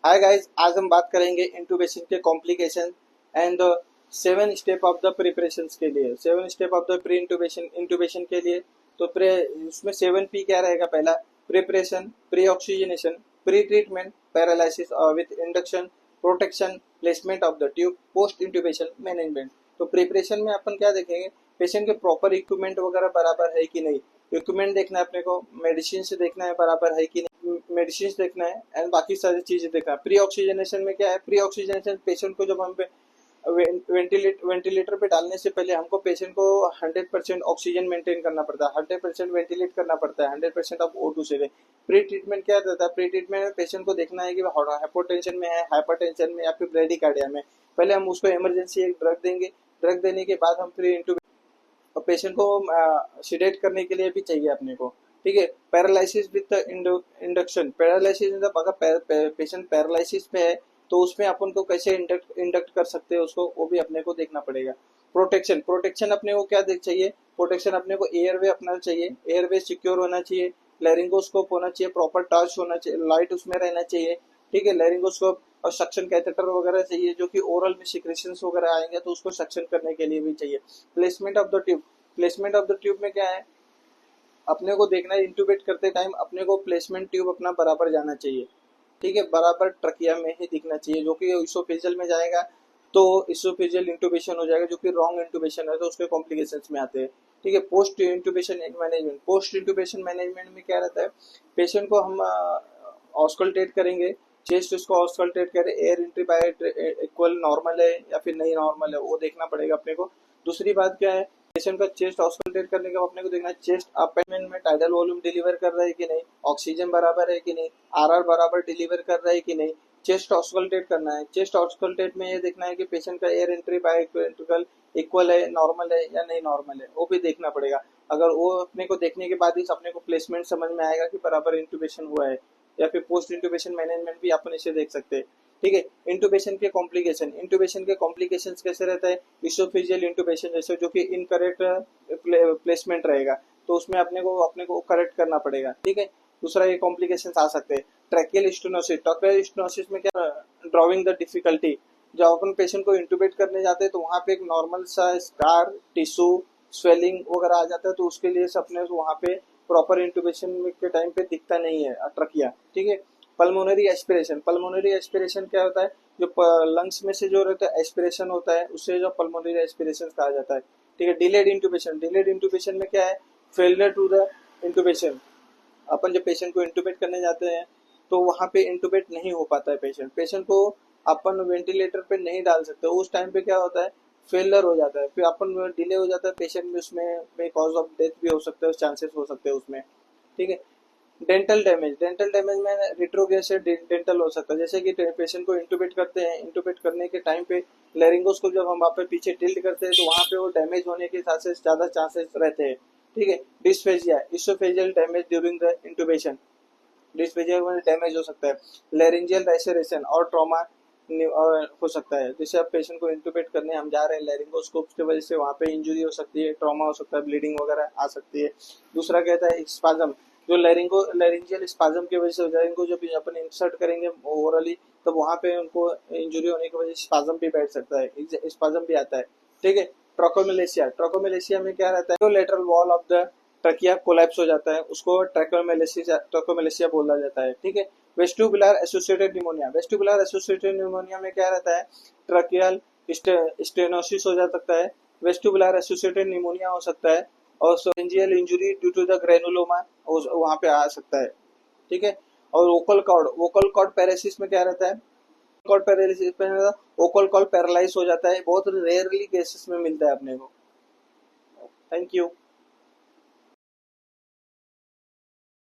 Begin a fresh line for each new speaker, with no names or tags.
Hi guys, आज हम बात करेंगे इंटूबेशन के complication and 7 step of the preparations के लिए। 7 step of the pre intubation intubation के लिए तो उसमें 7P क्या रहेगा? पहला preparation, pre oxygenation, pre treatment, paralysis with induction, protection, placement of the tube, post intubation management. तो प्रिपरेशन में अपन क्या देखेंगे? पेशेंट के प्रॉपर इक्विपमेंट वगैरह बराबर है कि नहीं, इक्विपमेंट देखना है अपने को, मेडिसिन से देखना है बराबर है कि नहीं, मेडिसिन देखना है एंड बाकी सारी चीजें देखना है। प्री ऑक्सीजनेशन में क्या है? प्री ऑक्सीजनेशन पेशेंट को जब हम वेंटिलेटर पे डालने से पहले हमको पेशेंट को 100% ऑक्सीजन मेंटेन करना पड़ता है, 100% वेंटिलेट करना पड़ता है, 100% ऑफ O2 से। प्री ट्रीटमेंट क्या रहता है? प्री ट्रीटमेंट में पेशेंट को देखना है कि हाइपोटेंशन में है, हाइपरटेंशन में या फिर ब्रेडिकार्डिया में। पहले हम उसको इमरजेंसी एक ड्रग देंगे, ड्रग देने के बाद हम प्री और पेशेंट को सिडेट करने के लिए भी चाहिए अपने को, ठीक है। पैरालिसिस विथ इंडक्शन, पैरालिसिस अगर पेशेंट पैरालिसिस पे है तो उसमें अपन को कैसे इंडक्ट कर सकते हैं उसको, वो भी अपने को देखना पड़ेगा। प्रोटेक्शन, प्रोटेक्शन अपने को क्या देख चाहिए? प्रोटेक्शन अपने को एयरवे अपना चाहिए, एयरवे सिक्योर होना चाहिए, लैरिंगोस्कोप होना चाहिए, प्रॉपर टच होना चाहिए, लाइट उसमें रहना चाहिए, ठीक है। लैरिंगोस्कोप और सक्शन कैथेटर वगैरह चाहिए, जो कि ओरल में सिक्रेशंस वगैरह आएंगे तो उसको सक्शन करने के लिए भी चाहिए। Placement of the tube, placement of the tube में क्या है? अपने को देखना है इंटूबेट करते टाइम अपने को प्लेसमेंट ट्यूब अपना बराबर जाना चाहिए, ठीक है, बराबर ट्रकिया में ही दिखना चाहिए। जो कि इसोफेजियल में जाएगा तो इसोफेजियल इंटूबेशन हो जाएगा, जो कि रॉन्ग इंटूबेशन है तो उसके कॉम्प्लिकेशंस में आते हैं, ठीक है। Post intubation management, post intubation management में क्या रहता है? पेशेंट को हम ऑस्कल्टेट करेंगे, चेस्ट उसको ऑस्कल्टेट करें, air entry by equal normal है या फिर नहीं नॉर्मल है, वो देखना पड़ेगा अपने को। दूसरी बात क्या है? पेशेंट का चेस्ट ऑस्कल्टेट करने के बाद अपने को देखना है चेस्ट अपेंडमेंट में टाइडल वॉल्यूम डिलीवर कर रहा है कि नहीं, ऑक्सीजन बराबर है कि नहीं, आरआर बराबर डिलीवर कर रहा है कि नहीं। चेस्ट ऑस्कल्टेट करना है, चेस्ट ऑस्कल्टेट में ये देखना है कि पेशेंट का एयर एंट्री बाय इक्वल है, नॉर्मल है या नहीं नॉर्मल है, वो भी देखना पड़ेगा। अगर वो अपने को देखने के बाद ही अपने को प्लेसमेंट समझ में आएगा कि बराबर इंटूबेशन हुआ है, या फिर पोस्ट इंटूबेशन मैनेजमेंट भी अपन इसे देख सकते हैं, ठीक है। इंटूबेशन के कॉम्प्लिकेशन, इंटूबेशन के कॉम्प्लिकेशंस कैसे रहता है? इसोफेजियल इंटूबेशन जैसे, जो कि इनकरेक्ट प्लेसमेंट रहेगा तो उसमें अपने को करेक्ट करना पड़ेगा, ठीक है। दूसरा ये कॉम्प्लिकेशंस आ सकते हैं ट्रैकियल स्टेनोसिस। ट्रैकियल स्टेनोसिस में क्या? Drawing the difficulty. जब अपन पेशेंट को इंटूबेट करने जाते हैं तो वहाँ पे एक नॉर्मल सा स्कार टिश्यू स्वेलिंग वगैरह आ जाता है, तो उसके लिए अपने वहाँ पे प्रॉपर इंटूबेशन के टाइम पे दिखता नहीं है ट्रकिया, ठीक है। पल्मोनरी एस्पिरेशन, पल्मोनरी एस्पिरेशन क्या होता है? जो लंग्स में से जो रहता है एस्पिरेशन होता है, उससे जो पल्मोनरी एस्पिरेशन कहा जाता है, ठीक है। डिलेड इंटूबेशन, डिलेड इंटूबेशन में क्या है? Failure to the intubation. अपन जब पेशेंट को इंटूबेट करने जाते हैं तो वहाँ पे इंटूबेट नहीं हो पाता है पेशेंट, पेशेंट को अपन वेंटिलेटर पे नहीं डाल सकते, उस टाइम पे क्या होता है? फेलियर हो जाता है, फिर अपन डिले हो जाता है पेशेंट में, उसमें कॉज ऑफ डेथ भी हो सकता है, चांसेस हो सकते हैं उसमें, ठीक है। डेंटल डैमेज, डेंटल डैमेज में रिट्रोग्रेसिव डेंटल हो सकता है, जैसे कि पेशेंट को इंटूबेट करते हैं, इंटूबेट करने के टाइम पे लैरिंगोस को जब हम वहाँ पे पीछे टिल्ट करते हैं तो वहाँ पे वो डैमेज होने के ज्यादा चांसेस रहते हैं, ठीक है। Dysphagia, oesophageal damage during the intubation, dysphagia में डैमेज हो सकता है। लैरिंजियल लैसेरेशन और ट्रॉमा हो सकता है, जैसे आप पेशेंट को इंटूबेट करने हम जा रहे हैं, लैरिंगोस्कोप की वजह से वहाँ पे इंजरी हो सकती है, ट्रॉमा हो सकता है, ब्लीडिंग वगैरह आ सकती है। दूसरा कहता है स्पाजम, जो लैरिंजियल स्पाजम की वजह से हो जाए, इनको जब अपन इंसर्ट करेंगे ओरली तो वहाँ पे उनको इंजरी होने की वजह से स्पाजम भी बैठ सकता है, स्पाजम भी आता है, ठीक है। ट्रोकोमेलेशिया, ट्रोकोमेलेशिया में क्या रहता है? Lateral wall of the trachea collapse हो जाता है, उसको ट्रकोमेलेशिया बोला जाता है, ठीक है। Vestibular associated pneumonia, vestibular associated pneumonia में क्या रहता है? ट्रकियल स्टेनोसिस हो जा सकता है, वेस्टिबुलर एसोसिएटेड निमोनिया हो सकता है, और सोरेंजियल injury due to the granuloma वहां पे आ सकता है, ठीक है। और वोकल कॉर्ड पैरालिसिस में क्या रहता है? कॉर्ड पैरालिसिस में वोकल कॉर्ड पैरालाइज हो जाता है, बहुत रेयरली केसेस में मिलता है अपने को। Thank you.